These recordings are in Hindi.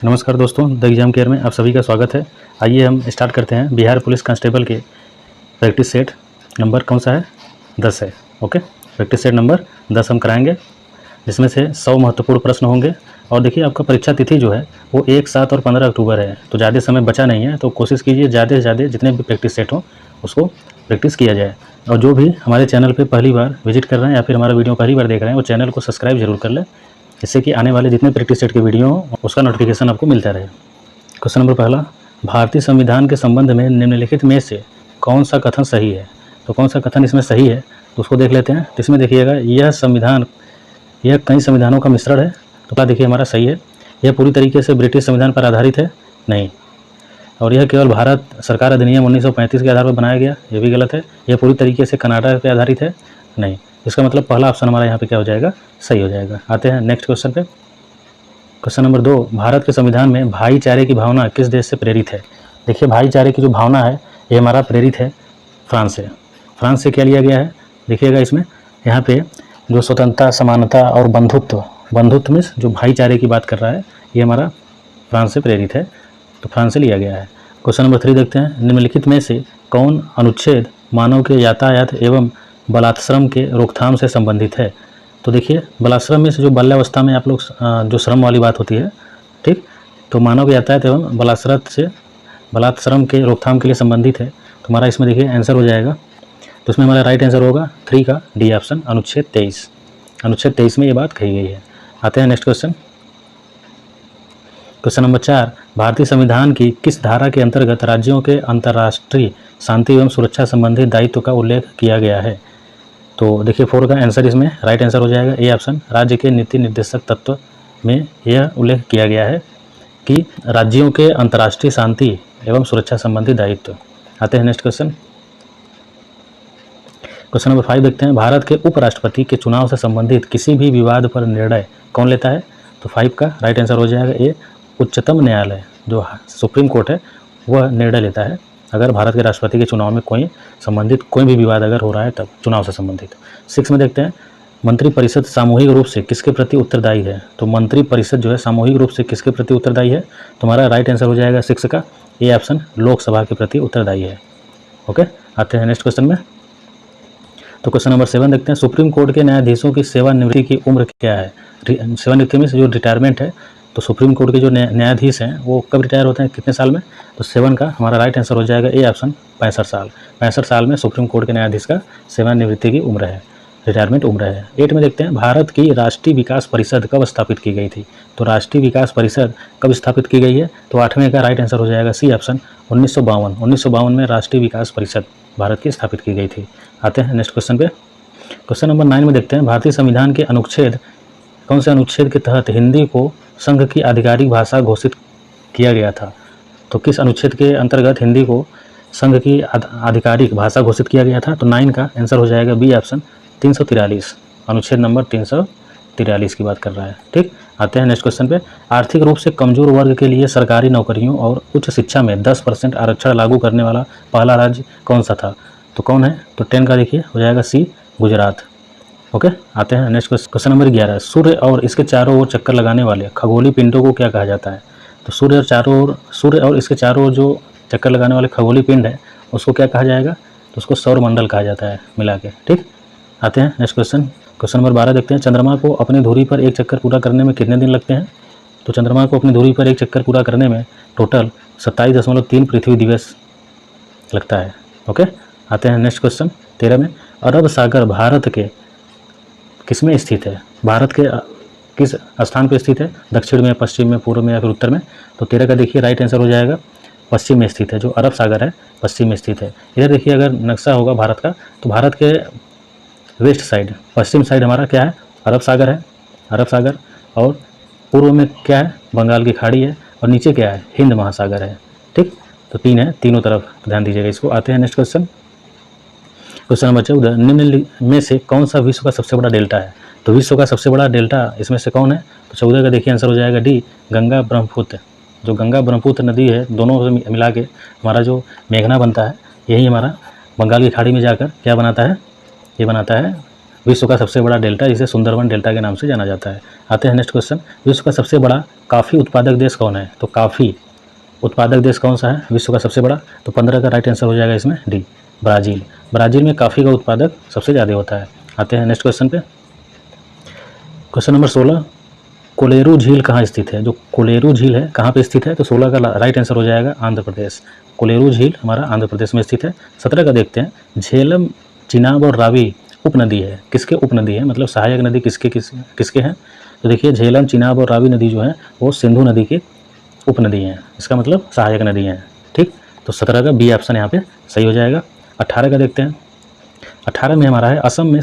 नमस्कार दोस्तों, द एग्जाम केयर में आप सभी का स्वागत है। आइए हम स्टार्ट करते हैं। बिहार पुलिस कांस्टेबल के प्रैक्टिस सेट नंबर कौन सा है? 10 है। ओके, प्रैक्टिस सेट नंबर 10 हम कराएंगे, जिसमें से 100 महत्वपूर्ण प्रश्न होंगे। और देखिए, आपका परीक्षा तिथि जो है वो 1, 7 और 15 अक्टूबर है, तो ज़्यादा समय बचा नहीं है। तो कोशिश कीजिए ज़्यादा से ज़्यादा जितने भी प्रैक्टिस सेट हों उसको प्रैक्टिस किया जाए। और जो भी हमारे चैनल पर पहली बार विजिट कर रहे हैं या फिर हमारा वीडियो पहली बार देख रहे हैं, वो चैनल को सब्सक्राइब जरूर कर लें, जिससे कि आने वाले जितने प्रैक्टिस सेट के वीडियो हो उसका नोटिफिकेशन आपको मिलता रहे। क्वेश्चन नंबर पहला, भारतीय संविधान के संबंध में निम्नलिखित में से कौन सा कथन सही है? तो कौन सा कथन इसमें सही है तो उसको देख लेते हैं। तो इसमें देखिएगा, यह कई संविधानों का मिश्रण है। तो क्या देखिए हमारा सही है। यह पूरी तरीके से ब्रिटिश संविधान पर आधारित है, नहीं। और यह केवल भारत सरकार अधिनियम 1935 के आधार पर बनाया गया, यह भी गलत है। यह पूरी तरीके से कनाडा पर आधारित है, नहीं। इसका मतलब पहला ऑप्शन हमारा यहाँ पे क्या हो जाएगा? सही हो जाएगा। आते हैं नेक्स्ट क्वेश्चन पे। क्वेश्चन नंबर 2, भारत के संविधान में भाईचारे की भावना किस देश से प्रेरित है? देखिए, भाईचारे की जो भावना है ये हमारा प्रेरित है फ्रांस से। फ्रांस से क्या लिया गया है? देखिएगा इसमें, यहाँ पे जो स्वतंत्रता, समानता और बंधुत्व में जो भाईचारे की बात कर रहा है, ये हमारा फ्रांस से प्रेरित है, तो फ्रांस से लिया गया है। क्वेश्चन नंबर 3 देखते हैं, निम्नलिखित में से कौन अनुच्छेद मानव के यातायात एवं बलात्श्रम के रोकथाम से संबंधित है? तो देखिए, बलात्श्रम में से जो बाल्यावस्था में आप लोग जो श्रम वाली बात होती है, ठीक, तो मानव के यातायात एवं बलात्श्रम के रोकथाम के लिए संबंधित है। तो हमारा इसमें देखिए आंसर हो जाएगा, तो इसमें हमारा राइट आंसर होगा 3 का डी ऑप्शन, अनुच्छेद 23। अनुच्छेद 23 में ये बात कही गई है। आते हैं नेक्स्ट क्वेश्चन। क्वेश्चन नंबर 4, भारतीय संविधान की किस धारा के अंतर्गत राज्यों के अंतर्राष्ट्रीय शांति एवं सुरक्षा संबंधी दायित्व का उल्लेख किया गया है? तो देखिए 4 का आंसर इसमें राइट आंसर हो जाएगा ए ऑप्शन, राज्य के नीति निर्देशक तत्व में यह उल्लेख किया गया है कि राज्यों के अंतर्राष्ट्रीय शांति एवं सुरक्षा संबंधी दायित्व। आते हैं नेक्स्ट क्वेश्चन। क्वेश्चन नंबर 5 देखते हैं, भारत के उपराष्ट्रपति के चुनाव से संबंधित किसी भी विवाद पर निर्णय कौन लेता है? तो 5 का राइट आंसर हो जाएगा ए, उच्चतम न्यायालय जो सुप्रीम कोर्ट है वह निर्णय लेता है अगर भारत के राष्ट्रपति के चुनाव में कोई भी विवाद अगर हो रहा है तब, चुनाव से संबंधित। 6 में देखते हैं, मंत्रिपरिषद सामूहिक रूप से किसके प्रति उत्तरदायी है? तो मंत्रिपरिषद जो है सामूहिक रूप से किसके प्रति उत्तरदायी है? तो हमारा राइट आंसर हो जाएगा 6 का ए ऑप्शन, लोकसभा के प्रति उत्तरदायी है। ओके, आते हैं नेक्स्ट क्वेश्चन में। तो क्वेश्चन नंबर 7 देखते हैं, सुप्रीम कोर्ट के न्यायाधीशों की सेवानिवृत्ति की उम्र क्या है? सेवानिवृत्ति में से जो रिटायरमेंट है, तो सुप्रीम कोर्ट के जो न्यायाधीश हैं वो कब रिटायर होते हैं, कितने साल में? तो 7 का हमारा राइट आंसर हो जाएगा ए ऑप्शन, 65 साल। 65 साल में सुप्रीम कोर्ट के न्यायाधीश का सेवानिवृत्ति की उम्र है, रिटायरमेंट उम्र है। 8 में देखते हैं, भारत की राष्ट्रीय विकास परिषद कब स्थापित की गई थी? तो राष्ट्रीय विकास परिषद कब स्थापित की गई है? तो 8वें का राइट आंसर हो जाएगा सी ऑप्शन, 1952। 1952 में राष्ट्रीय विकास परिषद भारत की स्थापित की गई थी। आते हैं नेक्स्ट क्वेश्चन पे। क्वेश्चन नंबर 9 में देखते हैं, भारतीय संविधान के अनुच्छेद कौन से अनुच्छेद के तहत हिंदी को संघ की आधिकारिक भाषा घोषित किया गया था? तो किस अनुच्छेद के अंतर्गत हिंदी को संघ की आधिकारिक भाषा घोषित किया गया था? तो 9 का आंसर हो जाएगा बी ऑप्शन, 343। अनुच्छेद नंबर 343 की बात कर रहा है। ठीक, आते हैं नेक्स्ट क्वेश्चन पे। आर्थिक रूप से कमजोर वर्ग के लिए सरकारी नौकरियों और उच्च शिक्षा में 10% आरक्षण लागू करने वाला पहला राज्य कौन सा था? तो कौन है? तो 10 का देखिए हो जाएगा सी, गुजरात। ओके, आते हैं नेक्स्ट क्वेश्चन नंबर 11, सूर्य और इसके चारों ओर चक्कर लगाने वाले खगोलीय पिंडों को क्या कहा जाता है? तो सूर्य और इसके चारों ओर जो चक्कर लगाने वाले खगोलीय पिंड है उसको क्या कहा जाएगा? तो उसको सौरमंडल कहा जाता है मिला के। ठीक, आते हैं नेक्स्ट क्वेश्चन। क्वेश्चन नंबर 12 देखते हैं, चंद्रमा को अपनी धुरी पर एक चक्कर पूरा करने में कितने दिन लगते हैं? तो चंद्रमा को अपनी धुरी पर एक चक्कर पूरा करने में टोटल 27.3 पृथ्वी दिवस लगता है। ओके, आते हैं नेक्स्ट क्वेश्चन 13 में, अरब सागर भारत के किस में स्थित है? भारत के किस स्थान पर स्थित है? दक्षिण में, पश्चिम में, पूर्व में या फिर उत्तर में? तो 13 का देखिए राइट आंसर हो जाएगा पश्चिम में स्थित है। जो अरब सागर है पश्चिम में स्थित है। इधर देखिए अगर नक्शा होगा भारत का, तो भारत के वेस्ट साइड, पश्चिम साइड हमारा क्या है? अरब सागर है, अरब सागर। और पूर्व में क्या है? बंगाल की खाड़ी है। और नीचे क्या है? हिंद महासागर है। ठीक, तो 3 है, तीनों तरफ ध्यान दीजिएगा इसको। आते हैं नेक्स्ट क्वेश्चन। क्वेश्चन नंबर 14, निम्न में से कौन सा विश्व का सबसे बड़ा डेल्टा है? तो विश्व का सबसे बड़ा डेल्टा इसमें से कौन है? तो 14 का देखिए आंसर हो जाएगा डी, गंगा ब्रह्मपुत्र। जो गंगा ब्रह्मपुत्र नदी है, दोनों से मिला के हमारा जो मेघना बनता है, यही हमारा बंगाल की खाड़ी में जाकर क्या बनाता है? ये बनाता है विश्व का सबसे बड़ा डेल्टा जिसे सुंदरवन डेल्टा के नाम से जाना जाता है। आते हैं नेक्स्ट क्वेश्चन, विश्व का सबसे बड़ा कॉफ़ी उत्पादक देश कौन है? तो कॉफ़ी उत्पादक देश कौन सा है विश्व का सबसे बड़ा? तो 15 का राइट आंसर हो जाएगा इसमें डी, ब्राज़ील। ब्राज़ील में कॉफ़ी का उत्पादक सबसे ज़्यादा होता है। आते हैं नेक्स्ट क्वेश्चन पे, क्वेश्चन नंबर 16, कोलेरू झील कहाँ स्थित है? जो कोलेरू झील है कहाँ पे स्थित है? तो 16 का राइट आंसर हो जाएगा आंध्र प्रदेश। कोलेरू झील हमारा आंध्र प्रदेश में स्थित है। 17 का देखते हैं, झेलम, चिनाब और रावी उपनदी है, किसके उपनदी है? मतलब सहायक नदी किसके हैं? तो देखिए झेलम, चिनाब और रावी नदी जो है वो सिंधु नदी के उपनदी हैं, इसका मतलब सहायक नदी हैं। ठीक, तो 17 का बी ऑप्शन यहाँ पे सही हो जाएगा। 18 का देखते हैं, 18 में हमारा है, असम में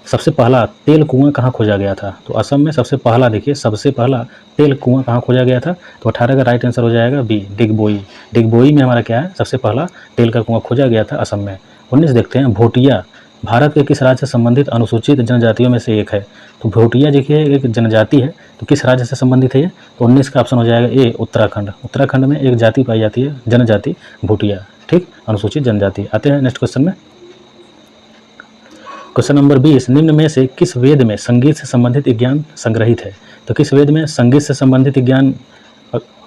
सबसे पहला तेल कुआं कहाँ खोजा गया था? तो असम में सबसे पहला, देखिए सबसे पहला तेल कुआं कहाँ खोजा गया था? तो 18 का राइट आंसर हो जाएगा बी, डिगबोई। डिगबोई में हमारा क्या है, सबसे पहला तेल का कुआं खोजा गया था असम में। 19 देखते हैं, भोटिया भारत के किस राज्य से संबंधित अनुसूचित जनजातियों में से एक है? तो भोटिया देखिए एक जनजाति है, तो किस राज्य से संबंधित है ये? तो 19 का ऑप्शन हो जाएगा ए, उत्तराखंड। उत्तराखंड में एक जाति पाई जाती है, जनजाति भोटिया। ठीक, अनुसूचित जनजाति। आते हैं नेक्स्ट क्वेश्चन में, क्वेश्चन नंबर 20, निम्न में से किस वेद में संगीत से संबंधित विज्ञान संग्रहित है? तो किस वेद में संगीत से संबंधित विज्ञान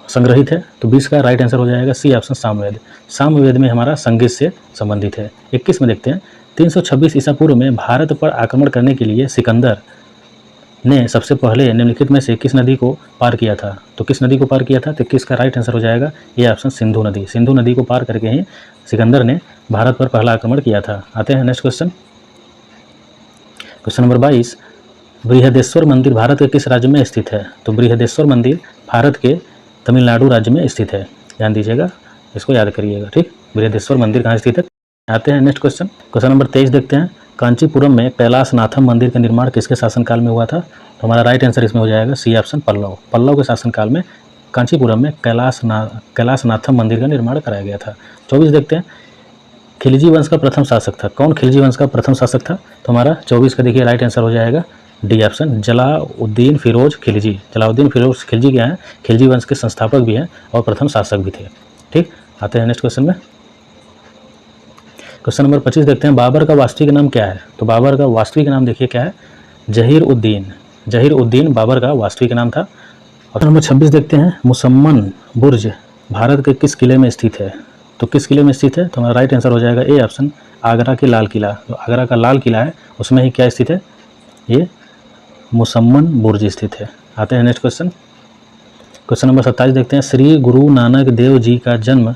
संग्रहित है? तो 20 का राइट आंसर हो जाएगा सी ऑप्शन, सामवेद। सामवेद में हमारा संगीत से संबंधित है। 21 में देखते हैं, 326 ईसा पूर्व में भारत पर आक्रमण करने के लिए सिकंदर ने सबसे पहले निम्नलिखित में से किस नदी को पार किया था? तो किस नदी को पार किया था? तो किसका राइट आंसर हो जाएगा ये ऑप्शन, सिंधु नदी। सिंधु नदी को पार करके ही सिकंदर ने भारत पर पहला आक्रमण किया था। आते हैं next question, question number 22, Brihadeeswara मंदिर भारत के किस राज्य में स्थित है? तो बृहदेश्वर मंदिर भारत के तमिलनाडु राज्य में स्थित है, ध्यान दीजिएगा, इसको याद करिएगा। ठीक, बृहदेश्वर मंदिर कहाँ स्थित है? आते हैं नेक्स्ट क्वेश्चन, क्वेश्चन नंबर 23 देखते हैं, कांचीपुरम में कैलाशनाथम मंदिर का निर्माण किसके शासनकाल में हुआ था? तो हमारा राइट आंसर इसमें हो जाएगा सी ऑप्शन, पल्लव। पल्लव के शासनकाल में कांचीपुरम में कैलाशनाथम मंदिर का निर्माण कराया गया था। 24 देखते हैं, खिलजी वंश का प्रथम शासक था। कौन खिलजी वंश का प्रथम शासक था? तो हमारा 24 का देखिए राइट आंसर हो जाएगा डी ऑप्शन, जलाउद्दीन फिरोज खिलजी। जलाउद्दीन फिरोज खिलजी क्या है? खिलजी वंश के संस्थापक भी हैं और प्रथम शासक भी थे। ठीक, आते हैं नेक्स्ट क्वेश्चन में, क्वेश्चन नंबर 25 देखते हैं, बाबर का वास्तविक नाम क्या है? तो बाबर का वास्तविक नाम देखिए क्या है, जहीर उद्दीन। जहीर उद्दीन बाबर का वास्तविक नाम था। क्वेश्चन नंबर 26 देखते हैं, मुसम्मन बुर्ज भारत के किस किले में स्थित है? तो किस किले में स्थित है? तो हमारा राइट आंसर हो जाएगा ए ऑप्शन, आगरा के लाल किला। जो आगरा का लाल किला है उसमें ही क्या स्थित है, ये मुसम्मन बुर्ज स्थित है। आते हैं नेक्स्ट क्वेश्चन, क्वेश्चन नंबर 27 देखते हैं, श्री गुरु नानक देव जी का जन्म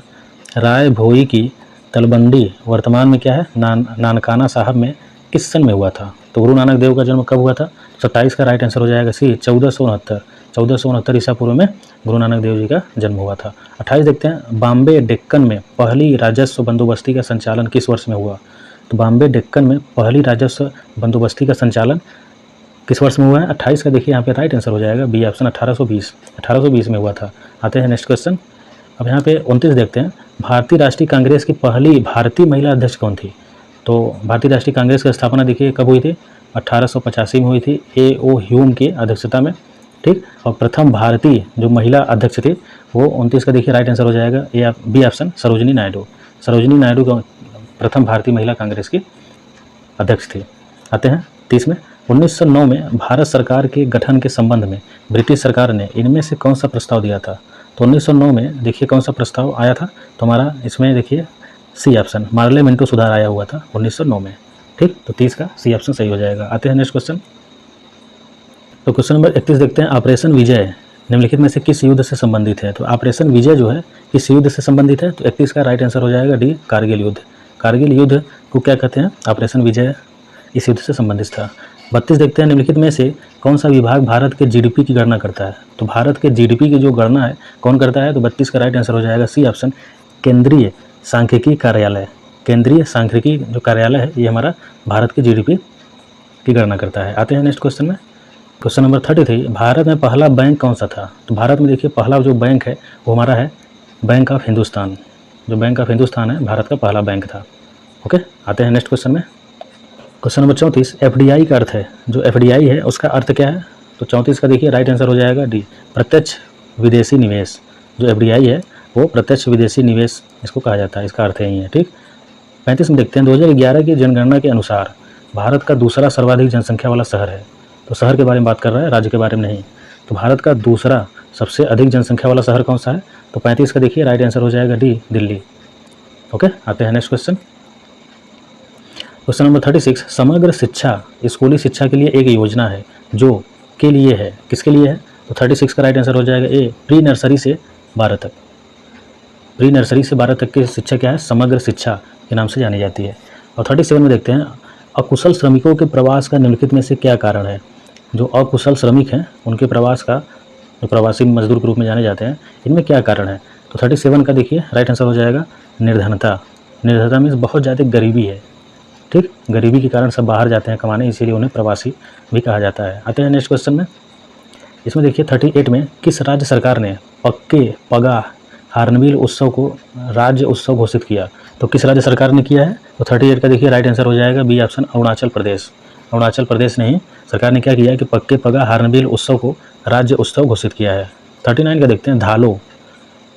राय भोई की तलबंडी वर्तमान में क्या है, नानकाना साहब में किस सन में हुआ था? तो गुरु नानक देव का जन्म कब हुआ था? 27 का राइट आंसर हो जाएगा सी, 1469 ईसा पूर्व में गुरु नानक देव जी का जन्म हुआ था। 28 देखते हैं, बॉम्बे डेक्कन में पहली राजस्व बंदोबस्ती का संचालन किस वर्ष में हुआ? तो बॉम्बे डेक्कन में पहली राजस्व बंदोबस्ती का संचालन किस वर्ष में हुआ है? 28 का देखिए यहाँ पे राइट आंसर हो जाएगा बी ऑप्शन, 1820 में हुआ था। आते हैं नेक्स्ट क्वेश्चन, अब यहाँ पे 29 देखते हैं, भारतीय राष्ट्रीय कांग्रेस की पहली भारतीय महिला अध्यक्ष कौन थी? तो भारतीय राष्ट्रीय कांग्रेस की स्थापना देखिए कब हुई थी? 1885 में हुई थी, ए.ओ. ह्यूम की अध्यक्षता में। ठीक, और प्रथम भारतीय जो महिला अध्यक्ष थे वो 29 का देखिए राइट आंसर हो जाएगा A B option, Sarojini Naidu. Sarojini Naidu का प्रथम भारतीय महिला कांग्रेस की अध्यक्ष थी। आते हैं 30 में, 1909 में भारत सरकार के गठन के संबंध में ब्रिटिश सरकार ने इनमें से कौन सा प्रस्ताव दिया था? तो 1909 में देखिए कौन सा प्रस्ताव आया था? तो हमारा इसमें देखिए सी ऑप्शन, पार्लियामेंटो सुधार आया हुआ था 1909 में। ठीक, तो 30 का सी ऑप्शन सही हो जाएगा। आते हैं नेक्स्ट क्वेश्चन, तो क्वेश्चन नंबर 31 देखते हैं, ऑपरेशन विजय निम्नलिखित में से किस युद्ध से संबंधित है? तो ऑपरेशन विजय जो है किस युद्ध से संबंधित है? तो 31 का राइट आंसर हो जाएगा डी, कारगिल युद्ध। कारगिल युद्ध को क्या कहते हैं? ऑपरेशन विजय इस युद्ध से संबंधित था। 32 देखते हैं, निम्नलिखित में से कौन सा विभाग भारत के जीडीपी की गणना करता है? तो भारत के जीडीपी की जो गणना है कौन करता है? तो 32 का राइट आंसर हो जाएगा सी ऑप्शन, केंद्रीय सांख्यिकी कार्यालय। केंद्रीय सांख्यिकी जो कार्यालय है ये हमारा भारत के जीडीपी की गणना करता है। आते हैं नेक्स्ट क्वेश्चन में, क्वेश्चन नंबर 33, भारत में पहला बैंक कौन सा था? तो भारत में देखिए पहला जो बैंक है वो हमारा है बैंक ऑफ हिंदुस्तान। जो बैंक ऑफ हिंदुस्तान है भारत का पहला बैंक था। ओके, आते हैं नेक्स्ट क्वेश्चन में, क्वेश्चन नंबर 34, एफडीआई का अर्थ है, जो एफडीआई है उसका अर्थ क्या है? तो 34 का देखिए राइट आंसर हो जाएगा डी, प्रत्यक्ष विदेशी निवेश। जो एफडीआई है वो प्रत्यक्ष विदेशी निवेश इसको कहा जाता है, इसका अर्थ यही है। ठीक, 35 में देखते हैं, 2011 की जनगणना के अनुसार भारत का दूसरा सर्वाधिक जनसंख्या वाला शहर है? तो शहर के बारे में बात कर रहा है, राज्य के बारे में नहीं। तो भारत का दूसरा सबसे अधिक जनसंख्या वाला शहर कौन सा है? तो 35 का देखिए राइट आंसर हो जाएगा डी, दिल्ली। ओके, आते हैं नेक्स्ट क्वेश्चन। क्वेश्चन नंबर 36, समग्र शिक्षा स्कूली शिक्षा के लिए एक योजना है जो के लिए है, किसके लिए है? तो 36 का राइट आंसर हो जाएगा ए, प्री नर्सरी से 12 तक। प्री नर्सरी से 12 तक की शिक्षा क्या है? समग्र शिक्षा के नाम से जानी जाती है। और 37 में देखते हैं, अकुशल श्रमिकों के प्रवास का निम्नलिखित में से क्या कारण है? जो अकुशल श्रमिक हैं उनके प्रवास का, जो प्रवासी मजदूर के रूप में जाने जाते हैं, इनमें क्या कारण है? तो 37 का देखिए राइट आंसर हो जाएगा निर्धनता। निर्धनता मीन्स बहुत ज़्यादा गरीबी है, ठीक, गरीबी के कारण सब बाहर जाते हैं कमाने, इसीलिए उन्हें प्रवासी भी कहा जाता है। आते हैं नेक्स्ट क्वेश्चन में। इसमें देखिए 38 में किस राज्य सरकार ने पगा हार्नबिल उत्सव को राज्य उत्सव घोषित किया? तो किस राज्य सरकार ने किया है? तो 38 का देखिए राइट आंसर हो जाएगा बी ऑप्शन, अरुणाचल प्रदेश। अरुणाचल प्रदेश नहीं, सरकार ने क्या किया है कि पगा हार्नबिल उत्सव को राज्य उत्सव घोषित किया है। 39 का देखते हैं, धालो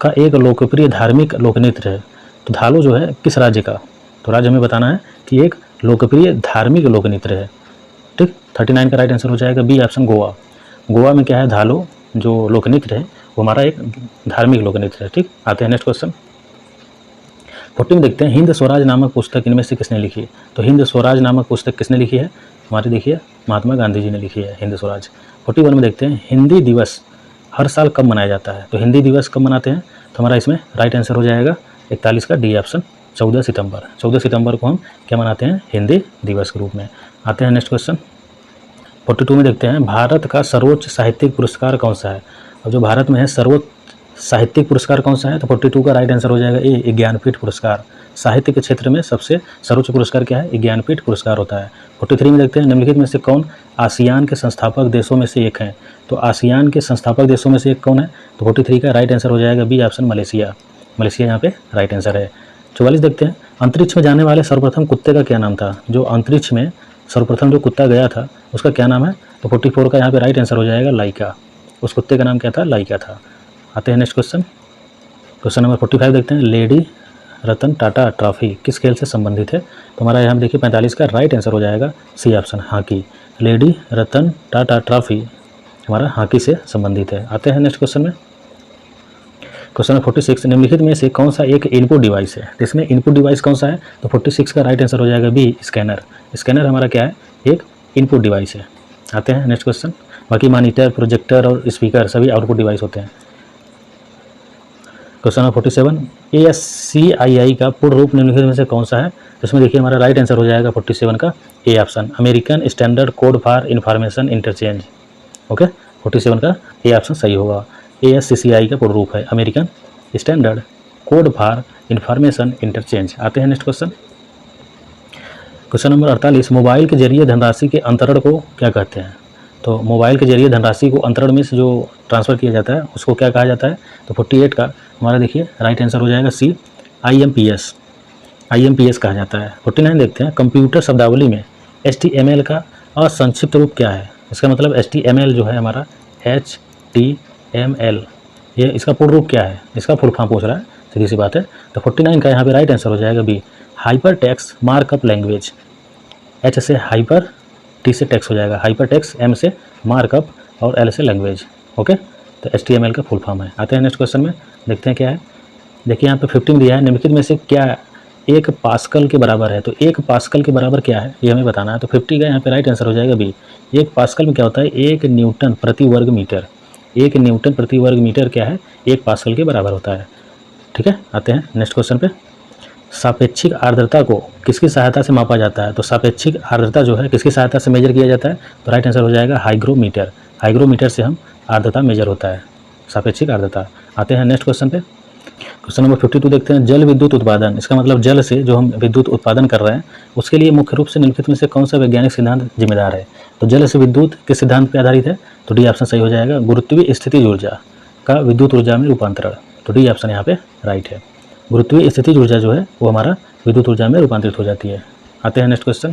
का एक लोकप्रिय धार्मिक लोकनृत्य है। तो धालो जो है किस राज्य का? तो राज्य हमें बताना है कि एक लोकप्रिय धार्मिक लोकनृत्य है, ठीक। 39 का राइट आंसर हो जाएगा बी ऑप्शन, गोवा। गोवा में क्या है? धालो जो लोकनृत्य है वो हमारा एक धार्मिक लोकनृत्य है, ठीक। आते हैं नेक्स्ट क्वेश्चन। 40 में देखते हैं, हिंद स्वराज नामक पुस्तक इनमें से किसने लिखी? तो हिंद स्वराज नामक पुस्तक किसने लिखी है? हमारे देखिए महात्मा गांधी जी ने लिखी है हिंद स्वराज। 41 में देखते हैं, हिंदी दिवस हर साल कब मनाया जाता है? तो हिंदी दिवस कब मनाते हैं? तो हमारा इसमें राइट आंसर हो जाएगा 41 का डी ऑप्शन, 14 सितंबर। 14 सितंबर को हम क्या मनाते हैं? हिंदी दिवस के रूप में। आते हैं नेक्स्ट क्वेश्चन। 42 में देखते हैं, भारत का सर्वोच्च साहित्यिक पुरस्कार कौन सा है? अब जो भारत में है सर्वोच्च साहित्यिक पुरस्कार कौन सा है? तो 42 का राइट आंसर हो जाएगा ए, ज्ञानपीठ पुरस्कार। साहित्य के क्षेत्र में सबसे सर्वोच्च पुरस्कार क्या है? ज्ञानपीठ पुरस्कार होता है। 43 में देखते हैं, निम्नलिखित में से कौन आसियान के संस्थापक देशों में से एक है? तो आसियान के संस्थापक देशों में से एक कौन है? तो 43 का राइट आंसर हो जाएगा बी ऑप्शन, मलेशिया। मलेशिया यहाँ पे राइट आंसर है। 44 देखते हैं, अंतरिक्ष में जाने वाले सर्वप्रथम कुत्ते का क्या नाम था? जो अंतरिक्ष में सर्वप्रथम जो कुत्ता गया था उसका क्या नाम है? तो 44 का यहाँ पे राइट आंसर हो जाएगा लाइका। उस कुत्ते का नाम क्या था? लाइका था। आते हैं नेक्स्ट क्वेश्चन। क्वेश्चन नंबर 45 देखते हैं, लेडी रतन टाटा ट्रॉफी किस खेल से संबंधित है? तो हमारा यहाँ देखिए 45 का राइट आंसर हो जाएगा C option, hockey. Lady Ratan Tata trophy हमारा हॉकी से संबंधित है। आते हैं नेक्स्ट क्वेश्चन में। क्वेश्चन नंबर 46, निम्नलिखित में से कौन सा एक इनपुट डिवाइस है? इसमें इनपुट डिवाइस कौन सा है? तो 46 का राइट आंसर हो जाएगा बी, स्कैनर। स्कैनर हमारा क्या है? एक इनपुट डिवाइस है। आते हैं नेक्स्ट क्वेश्चन। बाकी मॉनिटर, प्रोजेक्टर और स्पीकर सभी आउटपुट डिवाइस होते हैं। क्वेश्चन नंबर 47, ASCII का पूर्ण रूप निम्नलिखित में से कौन सा है? इसमें देखिए हमारा राइट आंसर हो जाएगा 47 का A option, American standard code for information interchange. Okay, 47 का ए ऑप्शन सही होगा। ASCII का पूर्ण रूप है American standard code for information interchange. आते हैं next question. Question number 48, mobile के जरिए धनराशि के अंतरण को क्या कहते हैं? तो मोबाइल के जरिए धनराशि को अंतरण में से जो ट्रांसफ़र किया जाता है उसको क्या कहा जाता है? तो 48 का हमारा देखिए राइट आंसर हो जाएगा सी, IMPS कहा जाता है। 49 देखते हैं, कंप्यूटर शब्दावली में HTML का असंक्षिप्त रूप क्या है? इसका मतलब HTML जो है हमारा HTML, ये इसका पूर्ण रूप क्या है? इसका फुल फॉर्म पूछ रहा है, सीधी सी बात है। तो 49 का यहाँ पे राइट आंसर हो जाएगा B, hyper text markup language. H से हाइपर, T से टेक्स्ट हो जाएगा हाइपर टेक्स्ट, M से मार्कअप और L से लैंग्वेज। ओके, तो HTML का फुल फॉर्म है। आते हैं नेक्स्ट क्वेश्चन में, देखते हैं क्या है। देखिए यहाँ पे 15 दिया है, निम्नलिखित में से क्या 1 पास्कल के बराबर है? तो 1 पास्कल के बराबर क्या है ये हमें बताना है। तो 50 का यहाँ पे राइट आंसर हो जाएगा बी, 1 पास्कल में क्या होता है? 1 न्यूटन प्रति वर्ग मीटर। 1 न्यूटन प्रति वर्ग मीटर क्या है? 1 पास्कल के बराबर होता है। ठीक है, आते हैं नेक्स्ट क्वेश्चन पे। सापेक्षिक आर्द्रता को किसकी सहायता से मापा जाता है? तो सापेक्षिक आर्द्रता जो है किसकी सहायता से मेजर किया जाता है? तो राइट आंसर हो जाएगा हाइग्रोमीटर। हाइग्रोमीटर से हम आर्द्रता मेजर होता है, सापेक्षिक आर्द्रता। आते हैं नेक्स्ट क्वेश्चन पे। क्वेश्चन नंबर 52 देखते हैं, जल विद्युत उत्पादन, इसका मतलब जल से जो हम विद्युत उत्पादन कर रहे हैं उसके लिए मुख्य रूप से निम्नलिखित में से कौन सा वैज्ञानिक सिद्धांत जिम्मेदार है? तो जल से विद्युत किस सिद्धांत पर आधारित है? तो डी ऑप्शन सही हो जाएगा, गुरुत्वीय स्थितिज ऊर्जा का विद्युत ऊर्जा में रूपांतरण। तो डी ऑप्शन यहाँ पे राइट है। गुरुत्वीय स्थितिज ऊर्जा जो है वो हमारा विद्युत ऊर्जा में रूपांतरित हो जाती है। आते हैं नेक्स्ट क्वेश्चन।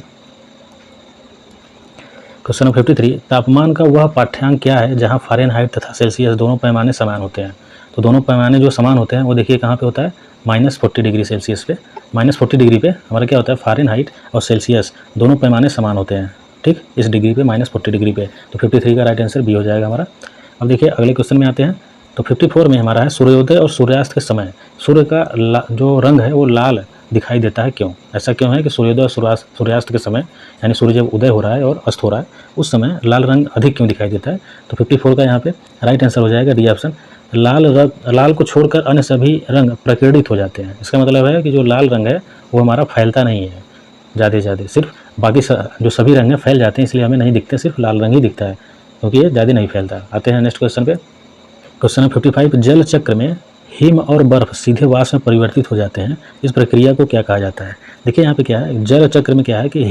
क्वेश्चन नंबर 53, तापमान का वह पाठ्यांक क्या है जहां फ़ारेनहाइट तथा सेल्सियस दोनों पैमाने समान होते हैं? तो दोनों पैमाने जो समान होते हैं वो देखिए कहाँ पे होता है? -40 डिग्री सेल्सियस पे -40 डिग्री पे हमारा क्या होता है, फ़ारेनहाइट और सेल्सियस दोनों पैमाने समान होते हैं, ठीक, इस डिग्री पे -40 डिग्री पे। तो 53 का राइट आंसर बी हो जाएगा हमारा। अब देखिए अगले क्वेश्चन में आते हैं। तो 54 में हमारा है सूर्योदय और सूर्यास्त के समय सूर्य का जो रंग है वो लाल दिखाई देता है, क्यों? ऐसा क्यों है कि सूर्योदय और सूर्यास्त के समय, यानी सूर्य जब उदय हो रहा है और अस्त हो रहा है उस समय लाल रंग अधिक क्यों दिखाई देता है? तो 54 का यहाँ पे राइट आंसर हो जाएगा डी ऑप्शन। लाल को छोड़कर अन्य सभी रंग प्रकीर्णित हो जाते हैं। इसका मतलब है कि जो लाल रंग है वो हमारा फैलता नहीं है ज़्यादा से ज़्यादा, सिर्फ बाकी जो सभी रंग हैं फैल जाते हैं, इसलिए हमें नहीं दिखते, सिर्फ लाल रंग ही दिखता है क्योंकि ये ज़्यादा नहीं फैलता। आते हैं नेक्स्ट क्वेश्चन पे। क्वेश्चन नंबर 55, जल चक्र में हिम और बर्फ सीधे वाष्प में परिवर्तित हो जाते हैं, इस प्रक्रिया को क्या कहा जाता है? देखिए यहाँ पे क्या है, जल चक्र में क्या है कि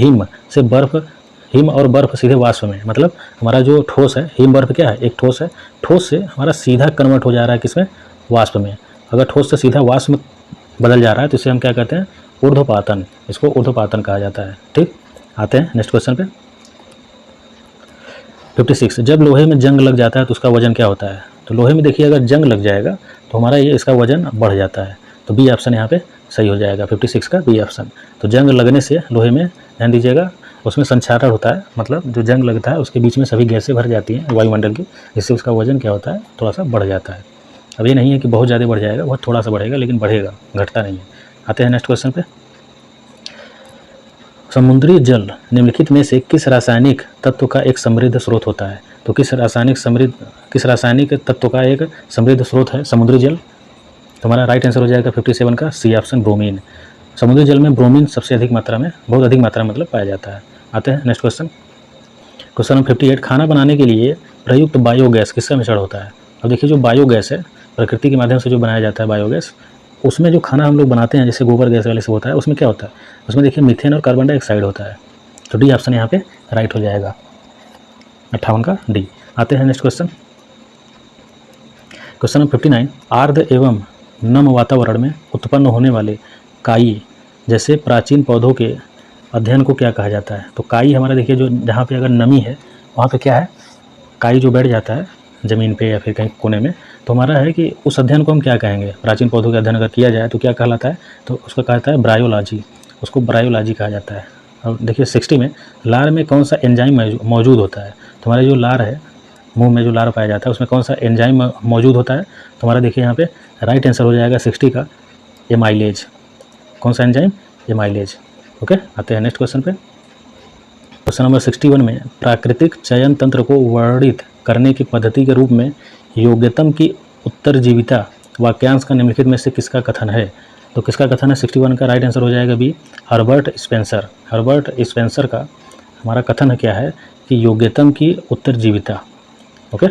हिम और बर्फ सीधे वाष्प में, मतलब हमारा जो ठोस है, हिम बर्फ क्या है, एक ठोस है, ठोस से हमारा सीधा कन्वर्ट हो जा रहा है किसमें, वाष्प में। अगर ठोस से सीधा वाष्प में बदल जा रहा है तो इसे हम क्या कहते हैं, ऊर्ध्वपातन, इसको ऊर्ध्वपातन कहा जाता है, ठीक। आते हैं नेक्स्ट क्वेश्चन पे। 56, जब लोहे में जंग लग जाता है तो उसका वजन क्या होता है? तो लोहे में देखिए अगर जंग लग जाएगा तो हमारा ये इसका वजन बढ़ जाता है, तो बी ऑप्शन यहाँ पे सही हो जाएगा, 56 का बी ऑप्शन। तो जंग लगने से लोहे में, ध्यान दीजिएगा, उसमें संक्षारण होता है, मतलब जो जंग लगता है उसके बीच में सभी गैसें भर जाती हैं वायुमंडल की, जिससे उसका वजन क्या होता है, थोड़ा सा बढ़ जाता है। अब ये नहीं है कि बहुत ज़्यादा बढ़ जाएगा, बहुत थोड़ा सा बढ़ेगा, लेकिन बढ़ेगा, घटता नहीं है। आते हैं नेक्स्ट क्वेश्चन पे। समुद्री जल निम्नलिखित में से किस रासायनिक तत्व का एक समृद्ध स्रोत होता है? तो किस रासायनिक तत्व का एक समृद्ध स्रोत है समुद्री जल? तो हमारा राइट आंसर हो जाएगा 57 का सी ऑप्शन, ब्रोमीन। समुद्री जल में ब्रोमीन सबसे अधिक मात्रा में, बहुत अधिक मात्रा में मतलब पाया जाता है। आते हैं नेक्स्ट क्वेश्चन। क्वेश्चन नंबर 58, खाना बनाने के लिए प्रयुक्त बायोगैस किसका मिश्रण होता है? अब देखिए जो बायोगैस है, प्रकृति के माध्यम से जो बनाया जाता है बायोगैस, उसमें जो खाना हम लोग बनाते हैं जैसे गोबर गैस वाले से होता है, उसमें क्या होता है, उसमें देखिए मीथेन और कार्बन डाइऑक्साइड होता है। तो डी ऑप्शन यहाँ पे राइट हो जाएगा, 58 का डी। आते हैं नेक्स्ट क्वेश्चन। क्वेश्चन नंबर 59, आर्द्र एवं नम वातावरण में उत्पन्न होने वाले काई जैसे प्राचीन पौधों के अध्ययन को क्या कहा जाता है? तो काई हमारा देखिए जो जहाँ पे अगर नमी है वहाँ पे क्या है, काई जो बैठ जाता है ज़मीन पे या फिर कहीं कोने में, तो हमारा है कि उस अध्ययन को हम क्या कहेंगे, प्राचीन पौधों का अध्ययन अगर किया जाए तो क्या कहलाता है? तो उसको कहता है ब्रायोलॉजी, उसको ब्रायोलॉजी कहा जाता है। अब देखिए 60 में लार में कौन सा एंजाइम मौजूद होता है? तो हमारा जो लार है, मुंह में जो लार पाया जाता है उसमें कौन सा एंजाइम मौजूद होता है? तो हमारा देखिए यहाँ पे राइट आंसर हो जाएगा 60 का एमाइलेज। कौन सा एंजाइम? एमाइलेज। ओके, आते हैं नेक्स्ट क्वेश्चन पे। क्वेश्चन नंबर 61 में प्राकृतिक चयन तंत्र को वर्णित करने की पद्धति के रूप में योग्यतम की उत्तरजीविता वाक्यांश का निम्नलिखित में से किसका कथन है? तो किसका कथन है? 61 का राइट आंसर हो जाएगा B, Herbert Spencer. Herbert Spencer का हमारा कथन क्या है कि योग्यतम की उत्तरजीविता। ओके,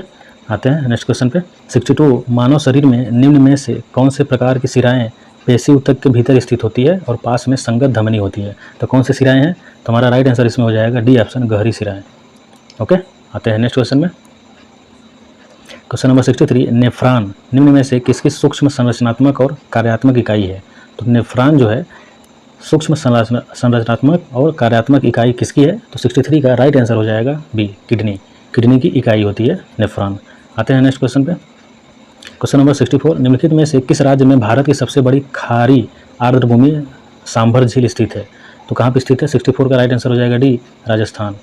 आते हैं नेक्स्ट क्वेश्चन पे। 62, मानव शरीर में निम्न में से कौन से प्रकार की शिराएं पेशी ऊतक के भीतर स्थित होती है और पास में संगत धमनी होती है? तो कौन सी शिराएं हैं? तो हमारा राइट आंसर इसमें हो जाएगा डी ऑप्शन, गहरी शिराएं। ओके, आते हैं नेक्स्ट क्वेश्चन में। क्वेश्चन नंबर 63, नेफ्रॉन निम्न में से किसकी सूक्ष्म संरचनात्मक और कार्यात्मक इकाई है? तो नेफ्रॉन जो है सूक्ष्म संरचनात्मक और कार्यात्मक इकाई किसकी है? तो 63 का राइट आंसर हो जाएगा बी, किडनी। किडनी की इकाई होती है नेफ्रॉन। आते हैं नेक्स्ट क्वेश्चन पे। क्वेश्चन नंबर 64, निम्नलिखित में से किस राज्य में भारत की सबसे बड़ी खारी आर्द्रभूमि सांभर झील स्थित है? तो कहाँ पे स्थित है? 64 का राइट आंसर हो जाएगा डी, राजस्थान।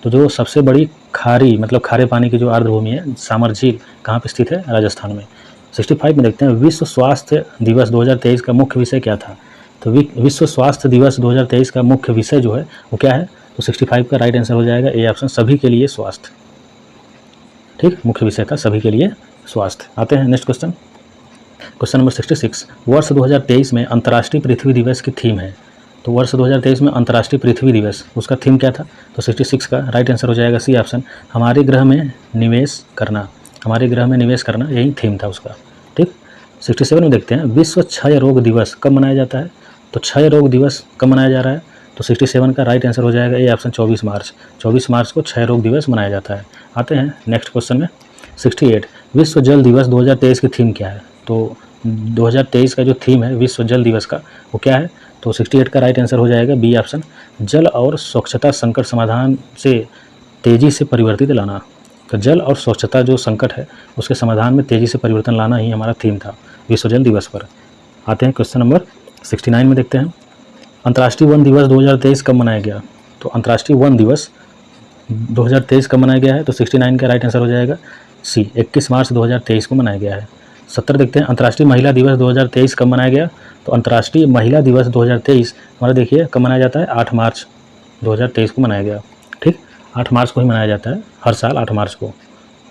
तो जो सबसे बड़ी खारी मतलब खारे पानी की जो आर्द्रभूमि है सांभर झील कहाँ पे स्थित है? राजस्थान में। 65 में देखते हैं, विश्व स्वास्थ्य दिवस 2023 का मुख्य विषय क्या था? तो विश्व स्वास्थ्य दिवस 2023 का मुख्य विषय जो है वो क्या है? तो 65 का राइट आंसर हो जाएगा ए ऑप्शन, सभी के लिए स्वास्थ्य। ठीक, मुख्य विषय था सभी के लिए स्वास्थ्य। आते हैं नेक्स्ट क्वेश्चन। क्वेश्चन नंबर 66, वर्ष 2023 में अंतर्राष्ट्रीय पृथ्वी दिवस की थीम है। तो वर्ष 2023 में अंतर्राष्ट्रीय पृथ्वी दिवस, उसका थीम क्या था? तो 66 का राइट आंसर हो जाएगा सी ऑप्शन, हमारे ग्रह में निवेश करना। हमारे ग्रह में निवेश करना, यही थीम था उसका। ठीक, 67 में देखते हैं, विश्व क्षय रोग दिवस कब मनाया जाता है? तो क्षय रोग दिवस कब मनाया जा रहा है? तो 67 का राइट आंसर हो जाएगा ए ऑप्शन, 24 मार्च। 24 मार्च को क्षय रोग दिवस मनाया जाता है। आते हैं नेक्स्ट क्वेश्चन में। 68, विश्व जल दिवस 2023 की थीम क्या है? तो 2023 का जो थीम है विश्व जल दिवस का वो क्या है? तो 68 का राइट आंसर हो जाएगा बी ऑप्शन, जल और स्वच्छता संकट समाधान से तेज़ी से परिवर्तित लाना। तो जल और स्वच्छता जो संकट है उसके समाधान में तेज़ी से परिवर्तन लाना ही हमारा थीम था विश्व जल दिवस पर। आते हैं क्वेश्चन नंबर 69 में देखते हैं। अंतर्राष्ट्रीय वन दिवस 2023 कब मनाया गया? तो अंतर्राष्ट्रीय वन दिवस 2023 कब मनाया गया है? तो 69 का राइट आंसर हो जाएगा सी, 21 मार्च 2023 को मनाया गया है। 70 देखते हैं, अंतर्राष्ट्रीय महिला दिवस 2023 कब मनाया गया? तो अंतर्राष्ट्रीय महिला दिवस 2023 हमारा देखिए कब मनाया जाता है? 8 मार्च 2023 को मनाया गया। ठीक, 8 मार्च को ही मनाया जाता है हर साल 8 मार्च को।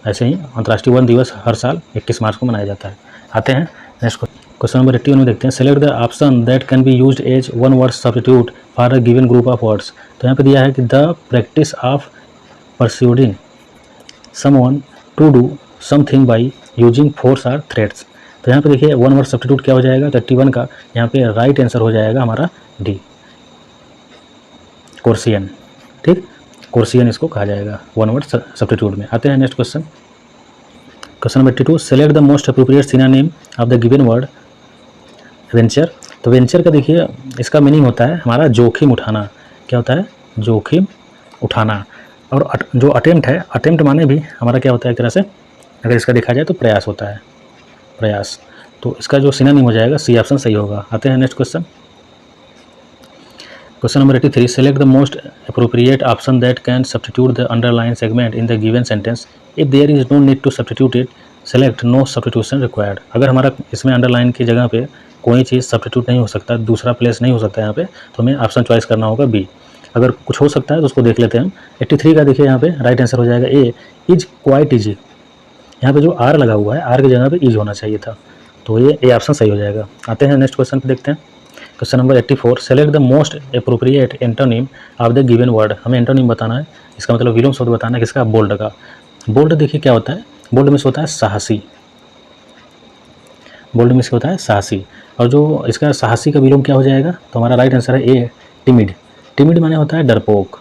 ऐसे ही अंतर्राष्ट्रीय वन दिवस हर साल 21 मार्च को मनाया जाता है। आते हैं नेक्स्ट क्वेश्चन नंबर 81 में देखते हैं, select the option that can be used as one word substitute for a given group of words. तो यहाँ पे दिया है कि the practice of persuading someone to do something by using force or threats. तो यहाँ पे देखिए वन वर्ड सब्स्टिट्यूट क्या हो जाएगा? 31 का यहाँ पे राइट आंसर हो जाएगा हमारा डी, कोर्सियन। ठीक, कोर्सियन इसको कहा जाएगा वन वर्ड सब्स्टिट्यूट में। आते हैं next question, question number 82, select the most appropriate synonym of the given word venture. तो वेंचर का देखिए इसका मीनिंग होता है हमारा जोखिम उठाना। क्या होता है? जोखिम उठाना। और जो अटेम्प्ट है, अटेम्प्ट माने भी हमारा क्या होता है एक तरह से, अगर इसका देखा जाए तो प्रयास होता है, प्रयास। तो इसका जो सिनोनिम हो जाएगा सी ऑप्शन सही होगा। आते हैं next question, question number 83, select the most appropriate option that can substitute the underline segment in the given sentence if there is no need to substitute it, select no substitution required. अगर हमारा इसमें अंडरलाइन की जगह पे कोई चीज़ सब्स्टिट्यूट नहीं हो सकता, दूसरा प्लेस नहीं हो सकता यहाँ पे, तो हमें ऑप्शन चॉइस करना होगा बी। अगर कुछ हो सकता है तो उसको देख लेते हैं हम। 83 का देखिए यहाँ पे राइट आंसर हो जाएगा ए, इज क्वाइट इजी। यहाँ पे जो आर लगा हुआ है, आर की जगह पे इज होना चाहिए था, तो ये ए ऑप्शन सही हो जाएगा। आते हैं नेक्स्ट क्वेश्चन पे देखते हैं, question number 84, select the most appropriate antonym of the given word. हमें एंटोनिम बताना है, इसका मतलब विलोम शब्द बताना है किसका? बोल्ड का। बोल्ड देखिए क्या होता है? बोल्ड में से होता है साहसी, बोल्ड में से होता है साहसी। और जो इसका साहसी का विलोम क्या हो जाएगा? तो हमारा राइट आंसर है ए, टिमिड। टिमिड माने होता है डरपोक,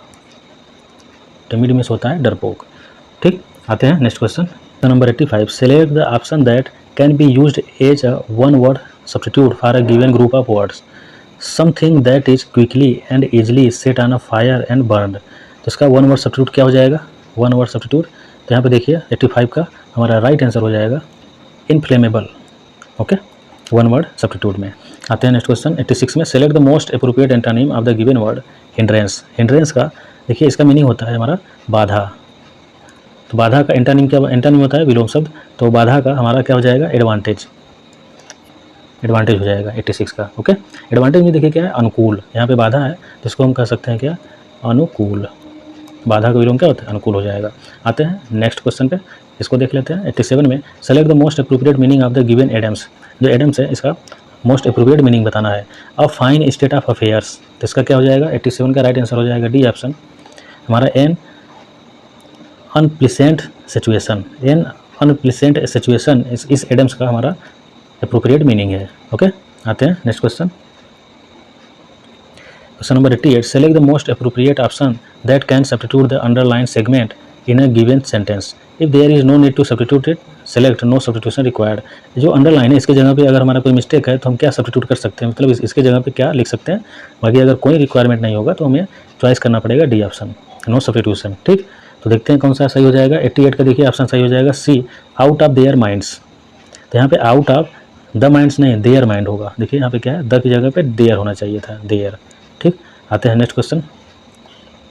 टिमिड में से होता है डरपोक। ठीक, आते हैं next question number 85, select the option that can be used as a one word substitute for a given group of words, something that is quickly and easily set on a fire and burn. तो इसका वन वर्ड सब्स्टिट्यूट क्या हो जाएगा? वन वर्ड सब्स्टिट्यूट, तो यहाँ पे देखिए 85 का हमारा राइट आंसर हो जाएगा inflammable. Okay, one word substitute में। आते हैं नेक्स्ट क्वेश्चन 86 में, select the most appropriate antonym of the given word hindrance. Hindrance का देखिए इसका मीनिंग होता है हमारा बाधा। तो बाधा का एंटोनिम क्या? एंटोनिम होता है विलोम शब्द, तो बाधा का हमारा क्या हो जाएगा? एडवांटेज, एडवांटेज हो जाएगा 86 का। ओके, एडवांटेज में देखिए क्या है? अनुकूल। यहाँ पे बाधा है तो इसको हम कह सकते हैं क्या? अनुकूल। बाधा का विलोम क्या होता है? अनुकूल हो जाएगा। आते हैं नेक्स्ट क्वेश्चन पे, इसको देख लेते हैं 87 में, select the most appropriate meaning of the given idioms. जो एडम्स है इसका मोस्ट अप्रोप्रिएट मीनिंग बताना है। A fine state of affairs, तो इसका क्या हो जाएगा? 87 का राइट आंसर हो जाएगा डी ऑप्शन हमारा an unpleasant situation. An unpleasant situation इस एडम्स का हमारा अप्रोप्रिएट मीनिंग है। ओके, आते हैं next question, question number 88, select the most appropriate option that can substitute the underline segment in a given sentence if there is no need to substitute it, select no substitution required. जो अंडरलाइन है इसके जगह पे अगर हमारा कोई मिस्टेक है तो हम क्या सब्स्टिट्यूट कर सकते हैं, मतलब इसके जगह पे क्या लिख सकते हैं। बाकी अगर कोई रिक्वायरमेंट नहीं होगा तो हमें चॉइस करना पड़ेगा डी ऑप्शन, नो सब्स्टिट्यूशन। ठीक, तो देखते हैं कौन सा सही हो जाएगा। 88 का देखिए ऑप्शन सही हो जाएगा सी, आउट ऑफ देयर माइंड्स। तो यहाँ पे आउट ऑफ द माइंड्स नहीं, देयर माइंड होगा। देखिए यहाँ पे क्या है? द की जगह पे देयर होना चाहिए था, देयर। ठीक, आते हैं next question,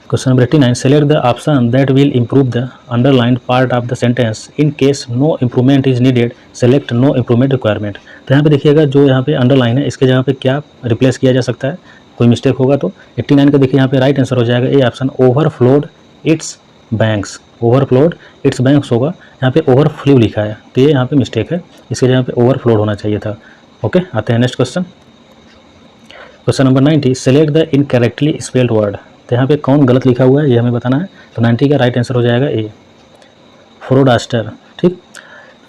question number 89, select the option that will improve the underlined part of the sentence in case no improvement is needed, select no improvement requirement. तो यहाँ पे देखिएगा जो यहाँ पे अंडरलाइन है इसके जगह पे क्या रिप्लेस किया जा सकता है, कोई मिस्टेक होगा तो 89 का देखिए यहाँ पे राइट आंसर हो जाएगा A option, overflowed its banks. Overflowed its banks होगा, यहाँ पे ओवरफ्लो लिखा है तो ये यहाँ पे मिस्टेक है, इसके जगह पे ओवरफ्लोड होना चाहिए था। ओके, आते हैं next question, question number 90, select the incorrectly spelled word. तो यहाँ पे कौन गलत लिखा हुआ है ये हमें बताना है। तो 90 का राइट आंसर हो जाएगा ए, फ्रोडास्टर। ठीक,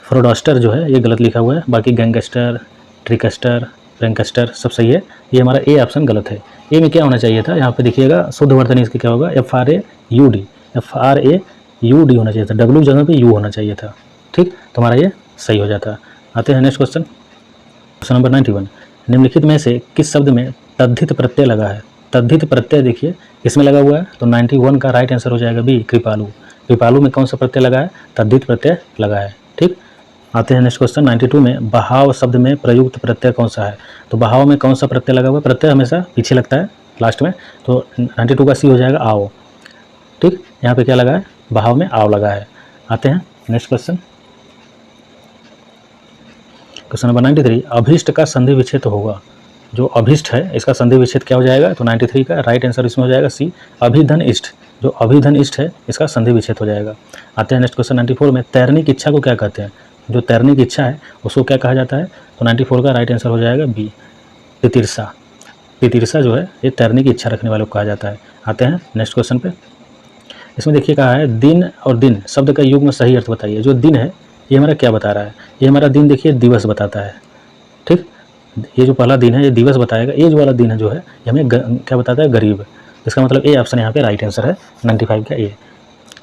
फ्रोडास्टर जो है ये गलत लिखा हुआ है, बाकी गैंगस्टर, ट्रिकस्टर, प्रैंकस्टर सब सही है। ये हमारा ए ऑप्शन गलत है। ए में क्या होना चाहिए था? यहाँ पे देखिएगा शुद्ध वर्तनी इसका क्या होगा? FRAUD, FRAUD होना चाहिए था, W जगह पे U होना चाहिए था। ठीक, तो हमारा ये सही हो जाता। आते हैं नेक्स्ट क्वेश्चन, क्वेश्चन नंबर 91, निम्नलिखित में से किस शब्द में तद्धित प्रत्यय लगा है? तद्धित प्रत्यय देखिए किसमें लगा हुआ है? तो 91 का राइट आंसर हो जाएगा बी, कृपालु। कृपालु में कौन सा प्रत्यय लगा है? तद्धित प्रत्यय लगा है। ठीक, आते हैं नेक्स्ट क्वेश्चन 92 में, बहाव शब्द में प्रयुक्त प्रत्यय कौन सा है? तो बहाव में कौन सा प्रत्यय लगा हुआ है? प्रत्यय हमेशा पीछे लगता है, लास्ट में, तो 92 का सी हो जाएगा आओ। ठीक, यहाँ पे क्या लगा है, बहाव में आओ लगा है। आते हैं नेक्स्ट क्वेश्चन, क्वेश्चन नंबर 93, अभीष्ट का संधि विच्छेद होगा। जो अभीष्ट है इसका संधि विच्छेद क्या हो जाएगा, तो 93 का राइट आंसर इसमें हो जाएगा सी, अभिधन इष्ट। जो अभिधन इष्ट है इसका संधि विच्छेद हो जाएगा। आते हैं नेक्स्ट क्वेश्चन 94 में, तैरने की इच्छा को क्या कहते हैं। जो तैरने की इच्छा है उसको क्या कहा जाता है, तो 94 का राइट आंसर हो जाएगा बी, पितिरसा। पितिरसा जो है ये तैरने की इच्छा रखने वालों को कहा जाता है। आते हैं नेक्स्ट क्वेश्चन पे, इसमें देखिए कहा है दिन और दिन शब्द का युग्म सही अर्थ बताइए। जो दिन है ये हमारा क्या बता रहा है, ये हमारा दिन देखिए दिवस बताता है। ठीक, ये जो पहला दिन है ये दिवस बताएगा, ये जो वाला दिन है जो है ये हमें क्या बताता है, गरीब। इसका मतलब ए ऑप्शन यहाँ पे राइट आंसर है 95 का ए।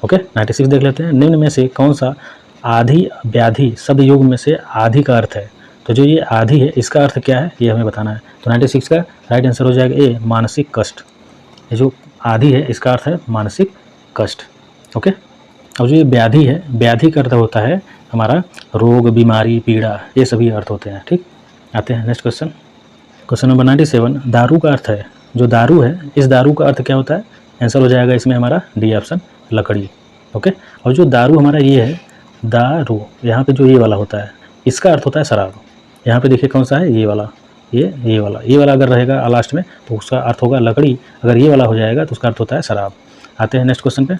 ओके, 96 देख लेते हैं, निम्न में से कौन सा आधि व्याधि शब्द युग में से आधि का अर्थ है। तो जो ये आधि है इसका अर्थ क्या है ये हमें बताना है। तो 96 का राइट आंसर हो जाएगा ए, मानसिक कष्ट। ये जो आधि है इसका अर्थ है मानसिक कष्ट। ओके, और जो ये व्याधि है, व्याधि का अर्थ होता है हमारा रोग, बीमारी, पीड़ा, ये सभी अर्थ होते हैं। ठीक, आते हैं नेक्स्ट क्वेश्चन, क्वेश्चन नंबर 97, दारू का अर्थ है। जो दारू है इस दारू का अर्थ क्या होता है, आंसर हो जाएगा इसमें हमारा डी ऑप्शन, लकड़ी। ओके, और जो दारू हमारा ये है दारू, यहाँ पे जो ये वाला होता है इसका अर्थ होता है शराब। यहाँ पे देखिए कौन सा है, ये वाला, ये वाला अगर रहेगा लास्ट में तो उसका अर्थ होगा लकड़ी, अगर ये वाला हो जाएगा तो उसका अर्थ होता है शराब। आते हैं नेक्स्ट क्वेश्चन पे,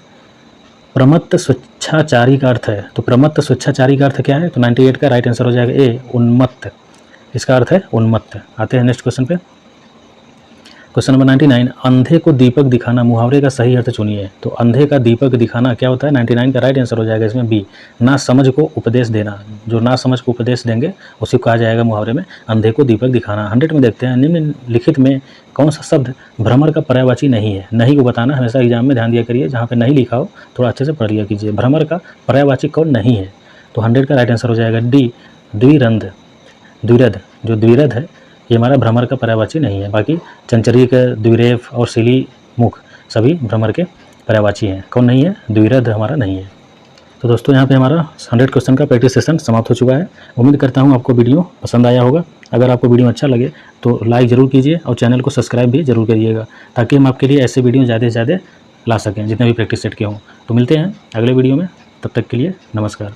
प्रमत्त स्वेच्छाचारी का अर्थ है। तो प्रमत्त स्वेच्छाचारी का अर्थ क्या है, तो 98 का राइट आंसर हो जाएगा ए, उन्मत्त। इसका अर्थ है उन्मत्त। आते हैं नेक्स्ट क्वेश्चन पे, क्वेश्चन नंबर 99, अंधे को दीपक दिखाना, मुहावरे का सही अर्थ चुनिए। तो अंधे का दीपक दिखाना क्या होता है, 99 का राइट आंसर हो जाएगा इसमें बी, ना समझ को उपदेश देना। जो ना समझ को उपदेश देंगे उसी को कहा जाएगा मुहावरे में अंधे को दीपक दिखाना। 100 में देखते हैं, निम्नलिखित में कौन सा शब्द भ्रमर का पर्यायवाची नहीं है। नहीं को बताना, हमेशा एग्जाम में ध्यान दिया करिए, जहाँ पे नहीं लिखा हो थोड़ा अच्छे से पढ़ लिया कीजिए। भ्रमर का पर्यायवाची कौन नहीं है, तो 100 का राइट आंसर हो जाएगा डी, द्विरंध। द्विरध, जो द्विरध है ये हमारा भ्रमर का पर्यायवाची नहीं है। बाकी चंचरीक, द्विरेफ और सिली मुख सभी भ्रमर के पर्यायवाची हैं। कौन नहीं है, द्विरध हमारा नहीं है। तो दोस्तों यहाँ पे हमारा 100 क्वेश्चन का प्रैक्टिस सेशन समाप्त हो चुका है। उम्मीद करता हूँ आपको वीडियो पसंद आया होगा। अगर आपको वीडियो अच्छा लगे तो लाइक ज़रूर कीजिए और चैनल को सब्सक्राइब भी जरूर करिएगा, ताकि हम आपके लिए ऐसे वीडियो ज़्यादा से ज़्यादा ला सकें जितने भी प्रैक्टिस सेट के हों। तो मिलते हैं अगले वीडियो में, तब तक के लिए नमस्कार।